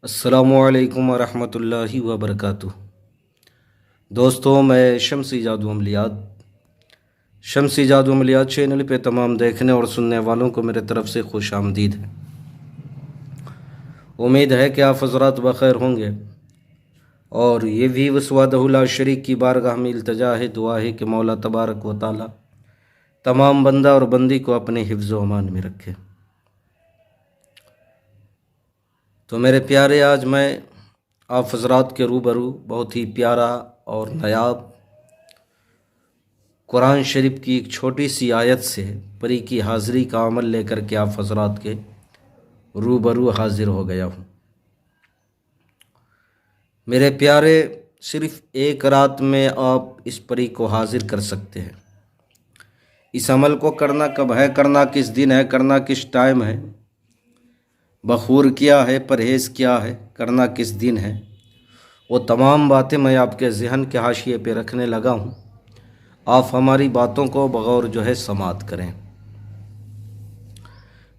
अस्सलामुअलैकुम वरहमतुल्लाहि वबरकातुह। दोस्तों, मैं शम्सी जादू अमलियात चैनल पे तमाम देखने और सुनने वालों को मेरे तरफ़ से खुश आमदीद है। उम्मीद है कि आप हज़रात बख़ैर होंगे और ये भी वस्वादहुल्ला शरीक की बारगाह में इल्तिजा है, दुआ है कि मौला तबारक व तआला तमाम बंदा और बंदी को अपने हिफ्ज़ व अमान में रखे। तो मेरे प्यारे, आज मैं आप हज़रात के रूबरू बहुत ही प्यारा और नायाब कुरान शरीफ की एक छोटी सी आयत से परी की हाज़िरी का अमल लेकर के आप हज़रात के रूबरू हाज़िर हो गया हूँ। मेरे प्यारे, सिर्फ़ एक रात में आप इस परी को हाज़िर कर सकते हैं। इस अमल को करना कब है, करना किस दिन है, करना किस टाइम है, बखूर क्या है, परहेज़ क्या है, करना किस दिन है, वो तमाम बातें मैं आपके ज़हन के हाशिए पे रखने लगा हूँ। आप हमारी बातों को बगौर समात करें।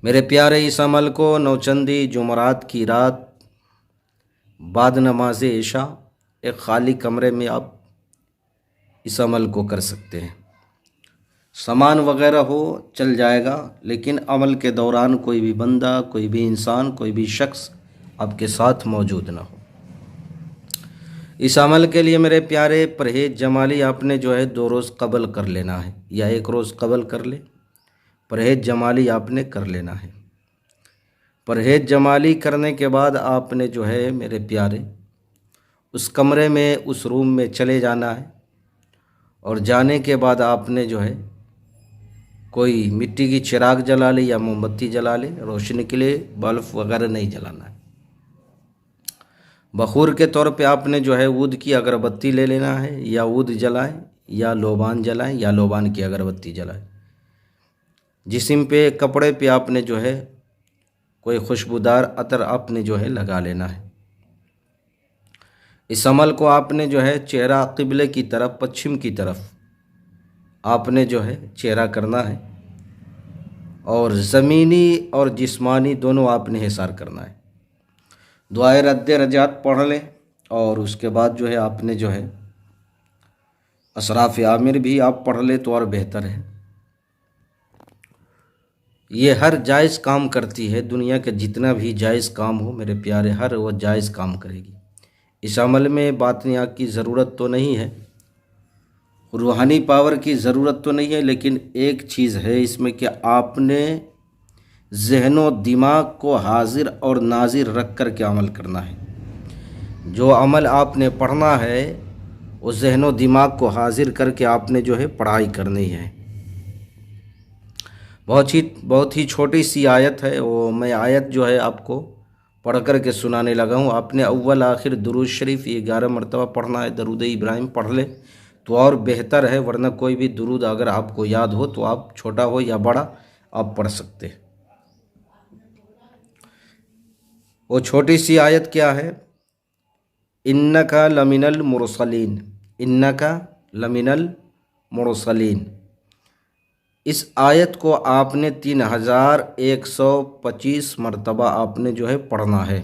मेरे प्यारे, इस अमल को नौचंदी जुमरात की रात बाद नमाज इशा एक ख़ाली कमरे में आप इस अमल को कर सकते हैं। सामान वगैरह हो चल जाएगा, लेकिन अमल के दौरान कोई भी बंदा, कोई भी इंसान, कोई भी शख्स आपके साथ मौजूद ना हो। इस अमल के लिए मेरे प्यारे, परहेज जमाली आपने 2 रोज़ कबल कर लेना है, या 1 रोज़ कबल कर ले। परहेज जमाली आपने कर लेना है। परहेज जमाली करने के बाद आपने मेरे प्यारे उस कमरे में, उस रूम में चले जाना है, और जाने के बाद आपने कोई मिट्टी की चिराग जला ले या मोमबत्ती जला ले, रोशनी के लिए बल्ब वगैरह नहीं जलाना है। बखूर के तौर पे आपने ऊद की अगरबत्ती ले लेना है, या ऊद जलाएं या लोबान जलाएं, या लोबान की अगरबत्ती जलाएं। जिस्म पे, कपड़े पे आपने कोई खुशबूदार अतर आपने लगा लेना है। इस अमल को आपने चेहरा क़िबले की तरफ, पश्चिम की तरफ आपने चेहरा करना है, और ज़मीनी और जिस्मानी दोनों आपने हिसार करना है। दुआए रद्द रजात पढ़ लें, और उसके बाद आपने असराफ़ आमिर भी आप पढ़ ले तो और बेहतर है। ये हर जायज़ काम करती है। दुनिया के जितना भी जायज़ काम हो मेरे प्यारे, हर वो जायज़ काम करेगी। इस अमल में बातनिया की ज़रूरत तो नहीं है, रूहानी पावर की ज़रूरत तो नहीं है, लेकिन एक चीज़ है इसमें कि आपने ज़हनो दिमाग को हाजिर और नाजिर रख कर के अमल करना है। जो अमल आपने पढ़ना है वो ज़हनो दिमाग को हाजिर करके आपने पढ़ाई करनी है। बहुत ही छोटी सी आयत है, वो मैं आयत आपको पढ़ कर के सुनाने लगा हूँ। आपने अव्वल आखिर दुरूद शरीफ ये 11 मरतबा पढ़ना है। दरूद इब्राहिम पढ़ ले तो और बेहतर है, वरना कोई भी दुरूद अगर आपको याद हो तो आप छोटा हो या बड़ा आप पढ़ सकते हैं। वो छोटी सी आयत क्या है? इन्नका लमिनल मुरसलीन, इन्नका लमिनल मुरसलीन। इस आयत को आपने 3125 मरतबा आपने पढ़ना है।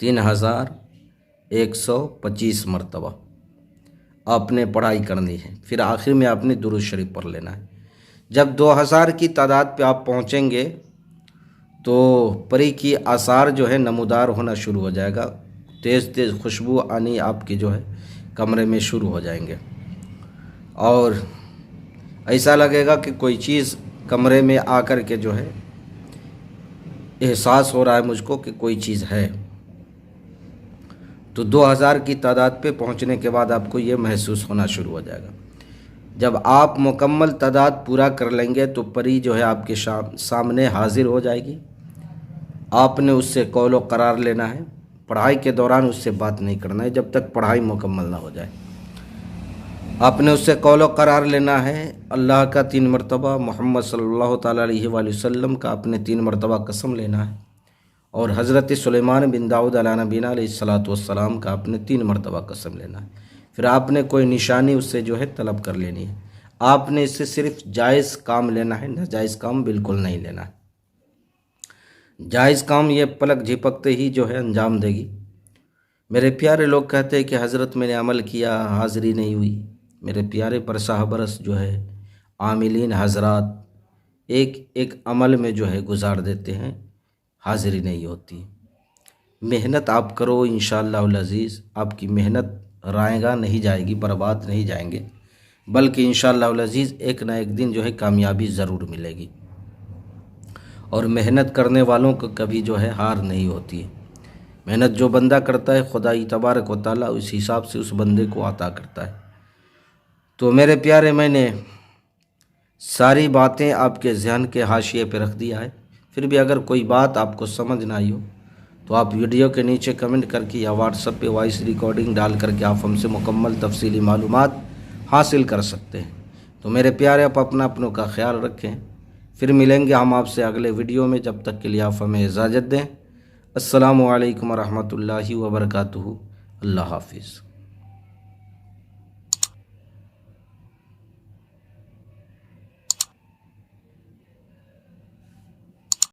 3125 मरतबा आपने पढ़ाई करनी है। फिर आखिर में आपने दुरूद शरीफ पढ़ लेना है। जब 2000 की तादाद पे आप पहुँचेंगे तो परी की आसार नमूदार होना शुरू हो जाएगा। तेज़ तेज़ खुशबू आनी आपकी कमरे में शुरू हो जाएंगे, और ऐसा लगेगा कि कोई चीज़ कमरे में आकर के एहसास हो रहा है मुझको कि कोई चीज़ है। तो 2000 की तादाद पे पहुंचने के बाद आपको ये महसूस होना शुरू हो जाएगा। जब आप मुकम्मल तादाद पूरा कर लेंगे तो परी आपके सामने हाजिर हो जाएगी। आपने उससे कौलो करार लेना है। पढ़ाई के दौरान उससे बात नहीं करना है जब तक पढ़ाई मुकम्मल ना हो जाए। आपने उससे कौलो करार लेना है। अल्लाह का 3 मरतबा, मोहम्मद सल्लल्लाहु ताला अलैहि वसल्लम का आपने 3 मरतबा कसम लेना है, और हज़रत सुलेमान बिन दाऊद अला नबीना अलैहिस्सलातु वस्सलाम का आपने 3 मरतबा कसम लेना है। फिर आपने कोई निशानी उससे तलब कर लेनी है। आपने इससे सिर्फ जायज़ काम लेना है, नाजायज़ काम बिल्कुल नहीं लेना है। जायज़ काम ये पलक झपकते ही जो है अंजाम देगी। मेरे प्यारे लोग कहते हैं कि हज़रत मैंने अमल किया, हाज़िरी नहीं हुई। मेरे प्यारे परसाह बरस जो है आमिलीन हजरात एक एक अमल में जो है गुजार देते हैं, हाज़िरी नहीं होती। मेहनत आप करो, इंशाअल्लाहुल अज़ीज़ आपकी मेहनत रायगा नहीं जाएगी, बर्बाद नहीं जाएंगे, बल्कि इंशाअल्लाहुल अज़ीज़ एक ना एक दिन जो है कामयाबी ज़रूर मिलेगी। और मेहनत करने वालों को कभी जो है हार नहीं होती है। मेहनत जो बंदा करता है खुदाई तबारक व तआला उस हिसाब से उस बंदे को अता करता है। तो मेरे प्यारे, मैंने सारी बातें आपके ज़हन के हाशिए पे रख दिया है। फिर भी अगर कोई बात आपको समझ ना आई हो तो आप वीडियो के नीचे कमेंट करके या व्हाट्सएप पे वॉइस रिकॉर्डिंग डाल करके आप हमसे मुकम्मल तफसीली मालूमात हासिल कर सकते हैं। तो मेरे प्यारे, आप अपनों का ख्याल रखें। फिर मिलेंगे हम आपसे अगले वीडियो में। जब तक के लिए आप हमें इजाज़त दें। अस्सलामु अलैकुम व रहमतुल्लाहि व बरकातुहू। अल्लाह हाफिज़।